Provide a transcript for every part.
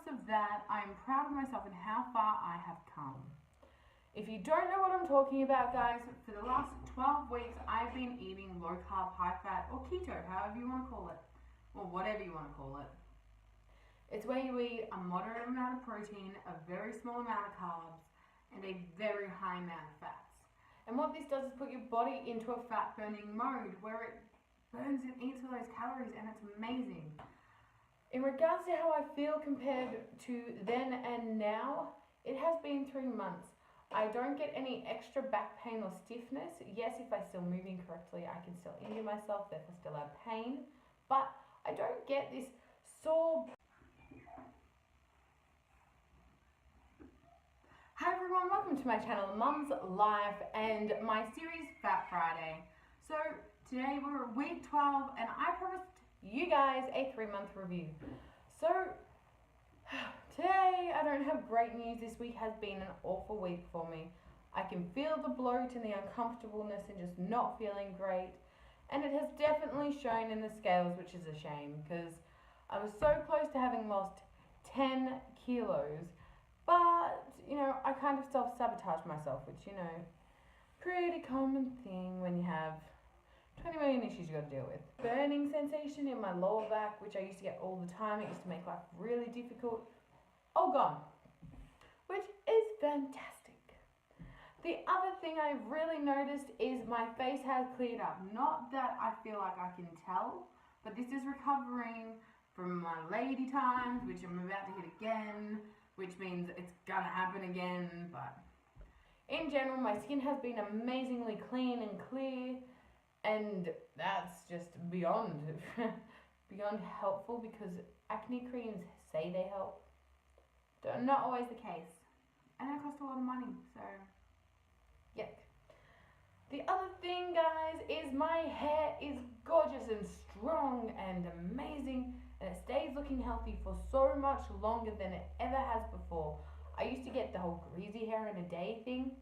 because of that, I'm proud of myself and how far I have come. If you don't know what I'm talking about, guys, for the last 12 weeks, I've been eating low carb, high fat, or keto, however you want to call it, or whatever you want to call it. It's where you eat a moderate amount of protein, a very small amount of carbs, and a very high amount of fats. And what this does is put your body into a fat burning mode where it burns and eats all those calories, and it's amazing. In regards to how I feel compared to then and now, it has been 3 months. I don't get any extra back pain or stiffness. Yes, if I'm still moving correctly, I can still injure myself, therefore still have pain. But I don't get this sore. Hi everyone, welcome to my channel, Mum's Life, and my series, Fat Friday. So today we're at week 12, and I promised you guys a 3-month review. So today I don't have great news. This week has been an awful week for me. I can feel the bloat and the uncomfortableness and just not feeling great. And it has definitely shown in the scales, which is a shame because I was so close to having lost 10 kilos. But, you know, I kind of self-sabotaged myself, which, you know, pretty common thing when you have 20 million issues you got to deal with. Burning sensation in my lower back, which I used to get all the time. It used to make life really difficult. All gone, which is fantastic. The other thing I really noticed is my face has cleared up. Not that I feel like I can tell, but this is recovering from my lady times, which I'm about to hit again, which means it's gonna happen again. But in general, my skin has been amazingly clean and clear, and that's just beyond helpful because acne creams say they help. They're not always the case, and they cost a lot of money, so yuck. The other thing, guys, is my hair is gorgeous and strong and amazing, and it stays looking healthy for so much longer than it ever has before. I used to get the whole greasy hair in a day thing.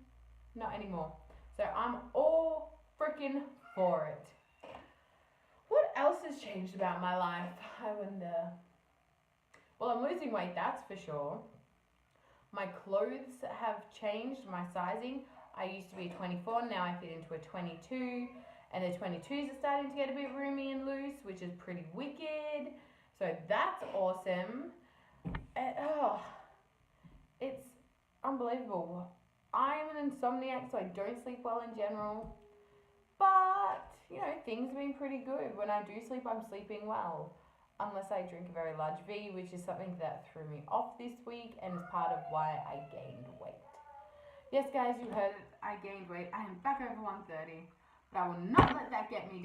Not anymore. So I'm all freaking for it. What else has changed about my life? I wonder. Well, I'm losing weight, that's for sure. My clothes have changed, my sizing. I used to be a 24, now I fit into a 22. And the 22s are starting to get a bit roomy and loose, which is pretty wicked. So that's awesome. And, it's unbelievable. I'm an insomniac, so I don't sleep well in general. But, you know, things have been pretty good. When I do sleep, I'm sleeping well. Unless I drink a very large V, which is something that threw me off this week and is part of why I gained weight. Yes, guys, you heard it. I gained weight. I am back over 130. But I will not let that get me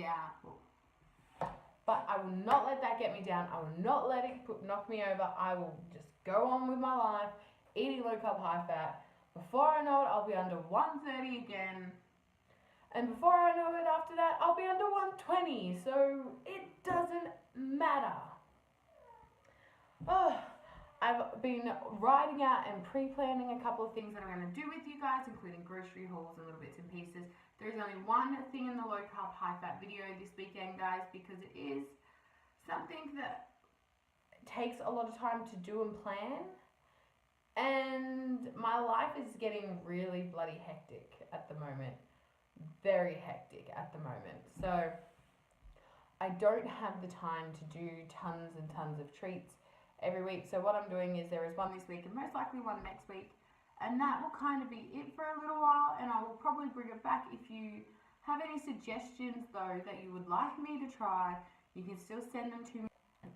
down. I will not let it knock me over. I will just go on with my life, eating low carb, high fat. Before I know it, I'll be under 130 again. And before I know it, after that, I'll be under 120. So it doesn't matter. I've been writing out and pre-planning a couple of things that I'm going to do with you guys, including grocery hauls and little bits and pieces. There's only one thing in the low carb, high fat video this weekend, guys, because it is something that takes a lot of time to do and plan. And my life is getting really bloody hectic at the moment. Very hectic at the moment. So I don't have the time to do tons and tons of treats every week. So what I'm doing is there is one this week and most likely one next week. And that will kind of be it for a little while, and I will probably bring it back. If you have any suggestions, though, that you would like me to try, you can still send them to me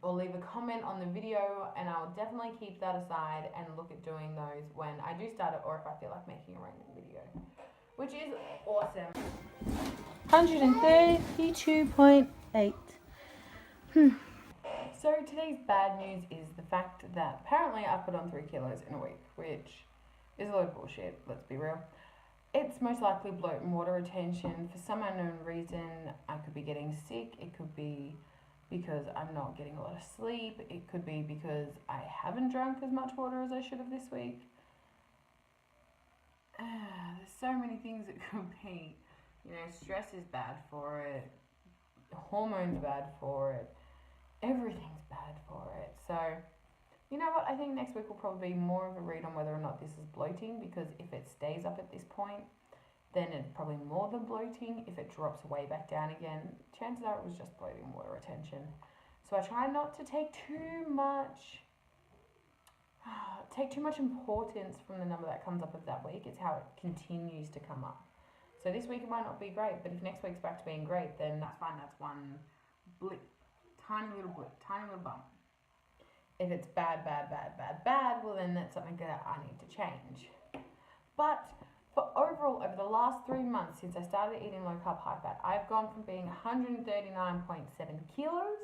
or leave a comment on the video, and I'll definitely keep that aside and look at doing those when I do start it, or if I feel like making a random video, which is awesome. 132.8. So today's bad news is the fact that apparently I put on 3 kilos in a week, which is a load of bullshit, let's be real. It's most likely bloat and water retention. For some unknown reason, I could be getting sick. It could be because I'm not getting a lot of sleep. It could be because I haven't drunk as much water as I should have this week. There's so many things it could be. You know, stress is bad for it. Hormones bad for it. Everything's bad for it. So You know what, I think next week will probably be more of a read on whether or not this is bloating, because if it stays up at this point, then it's probably more than bloating. If it drops way back down again, chances are it was just bloating water retention. So I try not to take too much importance from the number that comes up of that week. It's how it continues to come up. So this week it might not be great, but if next week's back to being great, then that's fine. That's one blip, tiny little bump. If it's bad, well then that's something that I need to change. But for overall, over the last 3 months since I started eating low carb high fat, I've gone from being 139.7 kilos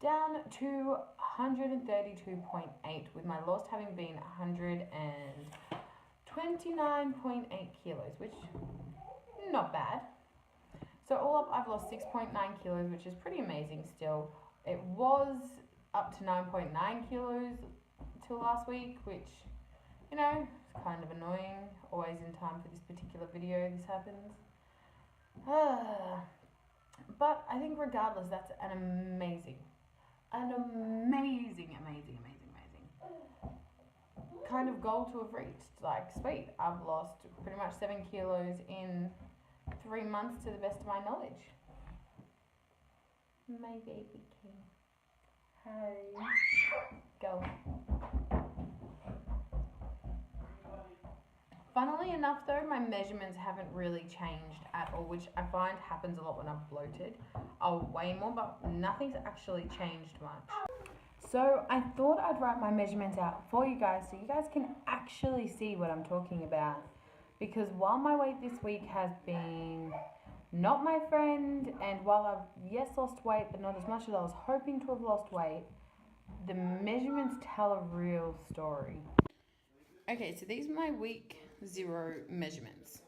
down to 132.8, with my lost having been 129.8 kilos, which not bad. So all up, I've lost 6.9 kilos, which is pretty amazing still. It was up to 9.9 kilos till last week, which, you know, is kind of annoying. Always in time for this particular video this happens. But I think regardless, that's an amazing kind of goal to have reached. Like, sweet, I've lost pretty much 7 kilos in 3 months to the best of my knowledge. My baby king. Hi. Go. Funnily enough though, my measurements haven't really changed at all, which I find happens a lot when I'm bloated. I'll weigh more, but nothing's actually changed much. So I thought I'd write my measurements out for you guys so you guys can actually see what I'm talking about. Because while my weight this week has been not my friend, and while I've lost weight, but not as much as I was hoping to have lost weight, the measurements tell a real story. Okay, so these are my week 0 measurements.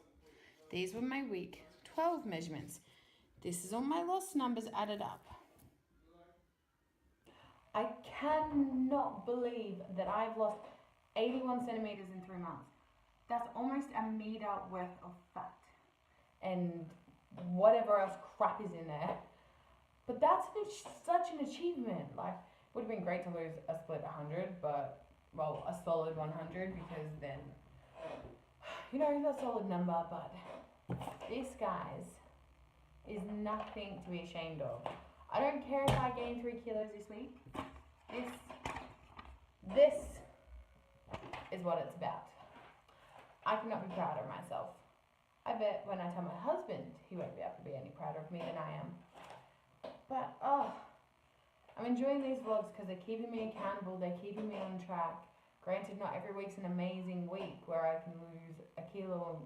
These were my week 12 measurements. This is all my lost numbers added up. I cannot believe that I've lost 81 centimeters in 3 months. That's almost a meter worth of fat and whatever else crap is in there. But that's such an achievement. Like, it would have been great to lose a split 100, but, well, a solid 100, because then, you know, that's a solid number. But this, guys, is nothing to be ashamed of. I don't care if I gain 3 kilos this week. This is what it's about. I cannot be prouder of myself. I bet when I tell my husband, he won't be able to be any prouder of me than I am. But, I'm enjoying these vlogs because they're keeping me accountable, they're keeping me on track. Granted, not every week's an amazing week where I can lose a kilo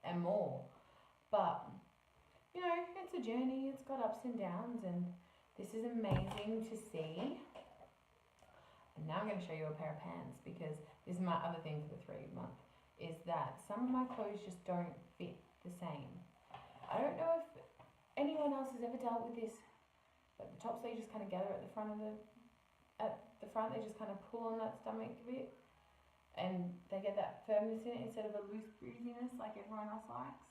and more. But, you know, it's a journey, it's got ups and downs, and this is amazing to see. And now I'm going to show you a pair of pants, because this is my other thing for the 3 month, is that some of my clothes just don't fit the same. I don't know if anyone else has ever dealt with this, but the tops, they just kind of gather at the front, they just kind of pull on that stomach bit, and they get that firmness in it instead of a loose breeziness like everyone else likes.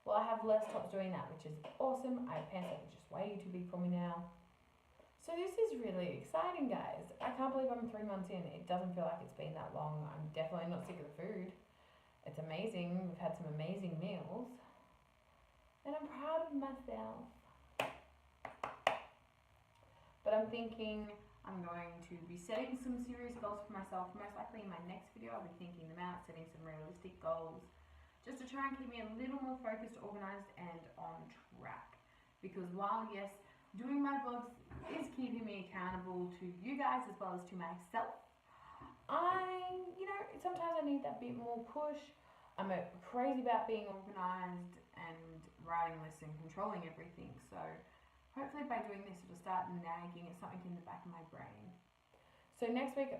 Well, I have less tops doing that, which is awesome. I have pants that are just way too big for me now. So this is really exciting, guys. I can't believe I'm 3 months in. It doesn't feel like it's been that long. I'm definitely not sick of the food. It's amazing. We've had some amazing meals. And I'm proud of myself. But I'm thinking I'm going to be setting some serious goals for myself. Most likely in my next video, I'll be thinking them out, setting some realistic goals, just to try and keep me a little more focused, organised, and on track. Because while, yes, doing my vlogs is keeping me accountable to you guys as well as to myself, sometimes I need that bit more push. I'm crazy about being organised and writing lists and controlling everything. So hopefully by doing this, it'll start nagging at something in the back of my brain. So next week,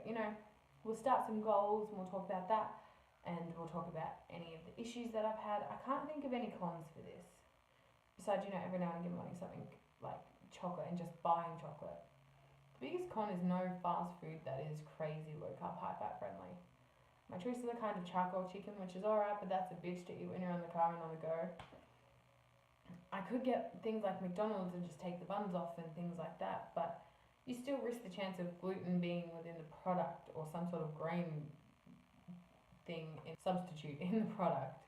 we'll start some goals and we'll talk about that. And we'll talk about any of the issues that I've had. I can't think of any cons for this. Besides, every now and again wanting something like chocolate and just buying chocolate. The biggest con is no fast food that is crazy low carb, high fat friendly. My choices are kind of charcoal chicken, which is alright, but that's a bitch to eat when you're in the car and on the go. I could get things like McDonald's and just take the buns off and things like that, but you still risk the chance of gluten being within the product or some sort of grain thing in substitute in the product.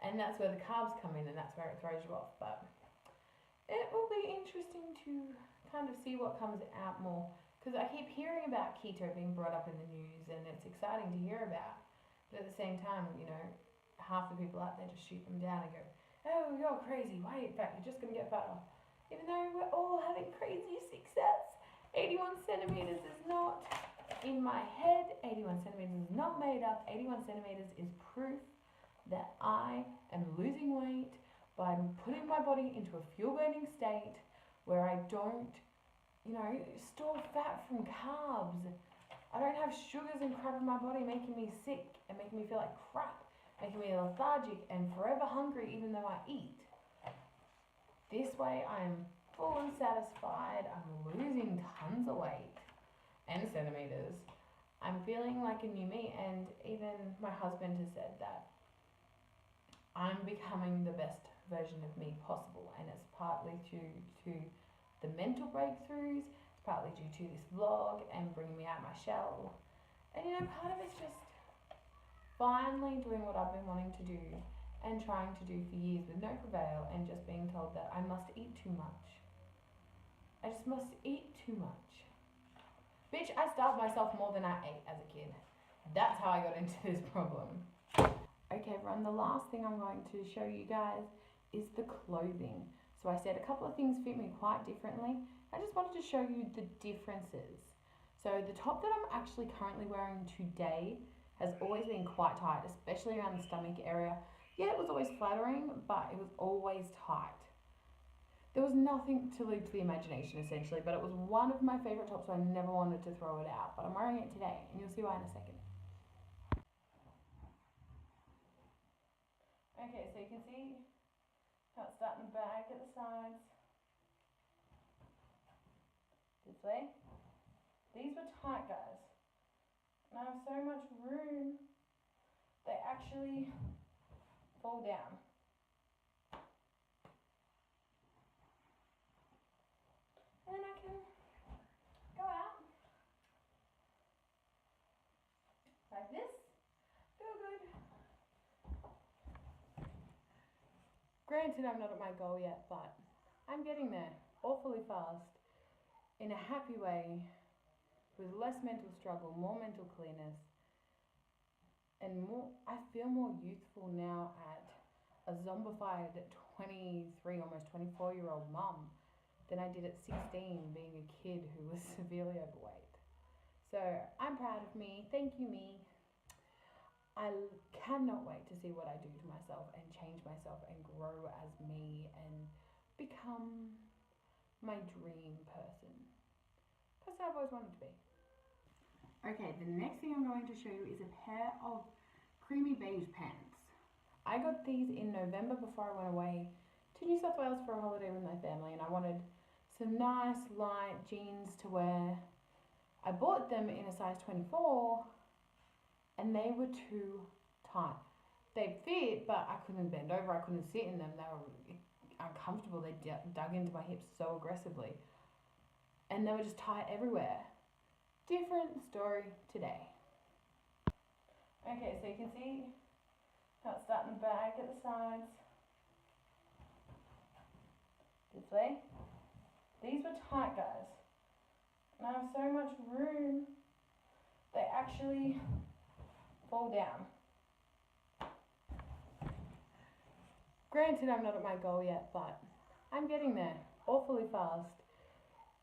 And that's where the carbs come in, and that's where it throws you off. But it will be interesting to kind of see what comes out more, because I keep hearing about keto being brought up in the news, and it's exciting to hear about. But at the same time, you know, half the people out there just shoot them down and go, oh, you're crazy, why eat fat? You're just going to get fatter. Even though we're all having crazy success. 81 centimeters is not in my head. 81 centimeters is not made up. 81 centimeters is proof that I am losing weight by putting my body into a fuel burning state where I don't, you know, store fat from carbs. I don't have sugars and crap in my body making me sick and making me feel like crap, making me lethargic and forever hungry even though I eat. This way I am full and satisfied. I'm losing tons of weight and centimeters. I'm feeling like a new me, and even my husband has said that I'm becoming the best version of me possible, and it's partly due to the mental breakthroughs, it's partly due to this vlog and bringing me out of my shell. And you know, part of it's just finally doing what I've been wanting to do and trying to do for years with no prevail, and just being told that I must eat too much. I just must eat too much. Bitch, I starved myself more than I ate as a kid. That's how I got into this problem. Okay, everyone, the last thing I'm going to show you guys is the clothing. So I said a couple of things fit me quite differently. I just wanted to show you the differences. So the top that I'm actually currently wearing today has always been quite tight, especially around the stomach area. Yeah, it was always flattering, but it was always tight. There was nothing to leave to the imagination, essentially, but it was one of my favorite tops, so I never wanted to throw it out. But I'm wearing it today, and you'll see why in a second. Okay, so you can see how it's starting to bag at the sides. This way. These were tight, guys. And I have so much room, they actually fall down. And then I can go out like this. Feel good. Granted, I'm not at my goal yet, but I'm getting there awfully fast, in a happy way, with less mental struggle, more mental clearness, and more. I feel more youthful now at a zombified 23, almost 24-year-old mum than I did at 16, being a kid who was severely overweight. So I'm proud of me. Thank you, me. I cannot wait to see what I do to myself and change myself and grow as me and become my dream person. Because I've always wanted to be. Okay, the next thing I'm going to show you is a pair of creamy beige pants. I got these in November before I went away to New South Wales for a holiday with my family, and I wanted some nice light jeans to wear. I bought them in a size 24, and they were too tight. They fit, but I couldn't bend over, I couldn't sit in them. They were uncomfortable. They dug into my hips so aggressively. And they were just tight everywhere. Different story today. Okay, so you can see how it's starting to bag at the sides. This way. These were tight, guys. And I have so much room, they actually fall down. Granted, I'm not at my goal yet, but I'm getting there awfully fast,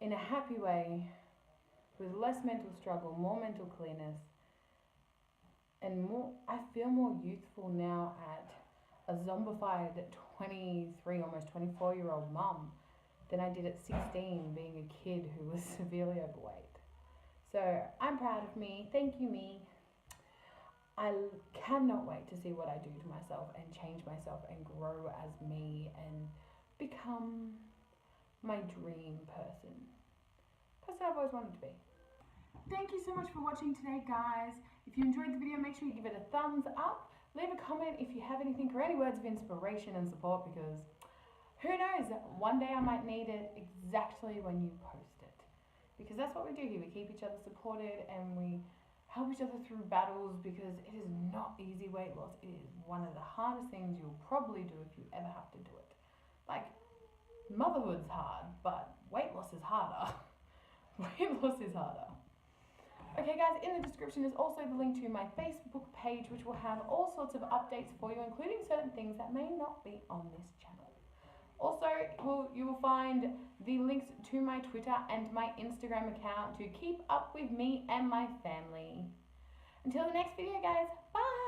in a happy way, with less mental struggle, more mental clearness, and more. I feel more youthful now at a zombified 23, almost 24-year-old mum than I did at 16, being a kid who was severely overweight. So I'm proud of me. Thank you, me. I cannot wait to see what I do to myself and change myself and grow as me and become my dream person. Because I've always wanted to be. Thank you so much for watching today, guys. If you enjoyed the video, make sure you give it a thumbs up. Leave a comment if you have anything or any words of inspiration and support, because who knows, one day I might need it exactly when you post it. because that's what we do here. We keep each other supported and we help each other through battles, because it is not easy weight loss. It is one of the hardest things you'll probably do if you ever have to do it. Like, motherhood's hard, but weight loss is harder. Weight loss is harder. Okay guys, in the description is also the link to my Facebook page, which will have all sorts of updates for you, including certain things that may not be on this channel. Also, you will find the links to my Twitter and my Instagram account to keep up with me and my family. Until the next video guys, bye!